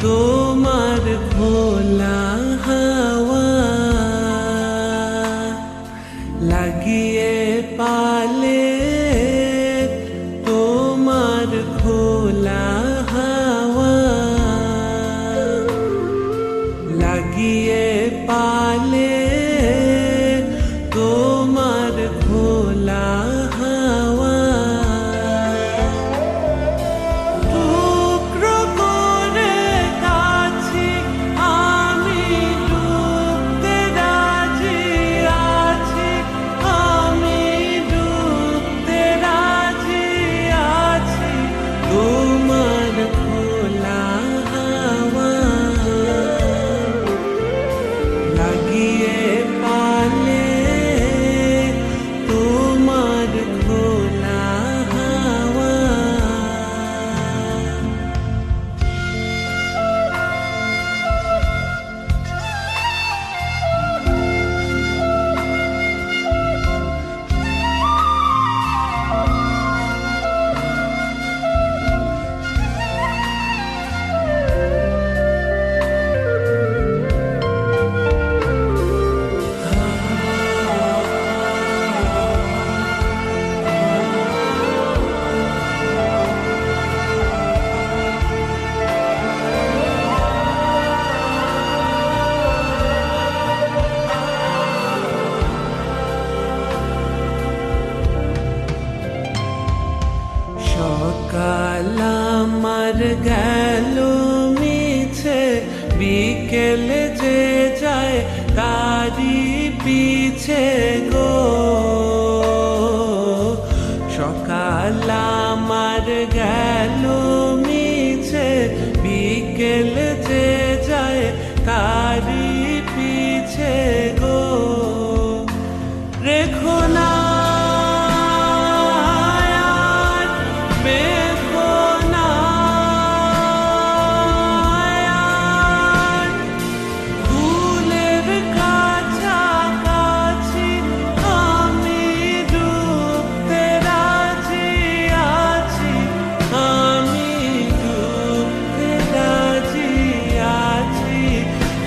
তোমার খোলা হাওয়া লাগিয়ে পালে, তোমার খোলা হাওয়া লাগিয়ে পালে, তোমার খোলা হাওয়া টুকরো করে কাছি আমি ডুবতে রাজি আছি, আমি ডুবতে রাজি আছি, তোমার খোলা হাওয়া লাগিয়ে পালে, তোমার খোলা হাওয়া। সকাল আমার গেল মিছে, বিকেল যে যায় তারি পিছে গো। সকাল আমার গেল মিছে, বিকেল যে যায় তারি পিছে গো। রেখো না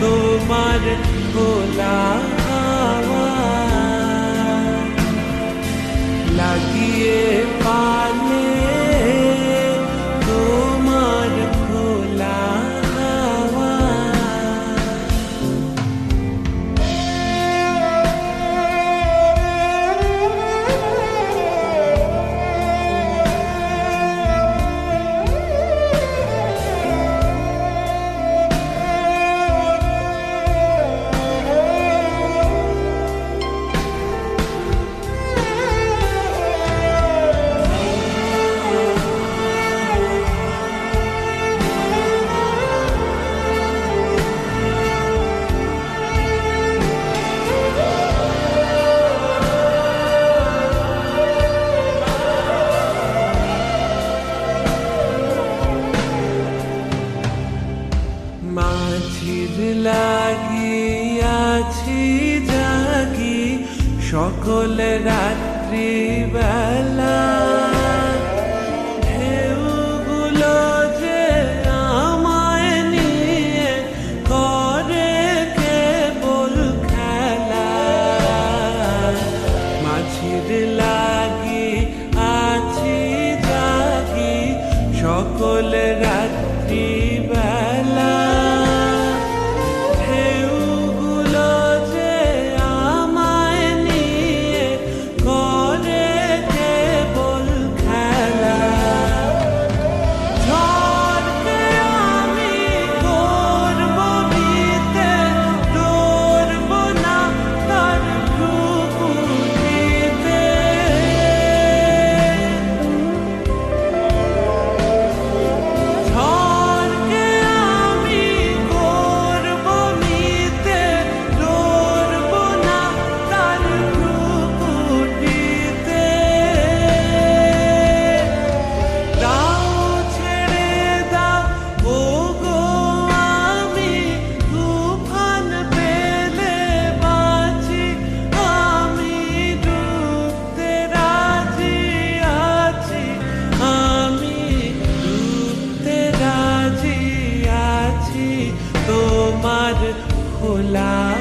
তোমার খোলা হাওয়া লাগিয়ে পালে, তোমার খোলা হাওয়া। মাঝির লাগিয়াছি জাগি সকল রাত্রি বেলা, ঢেউগুলো যে আমায় নিয়ে করে কেবল খেলা। মাঝির লাগি আছি জাগি সকল রাত্রি বেলা, ঢেউগুলো যে আমায় নিয়ে করে কেবল খোলা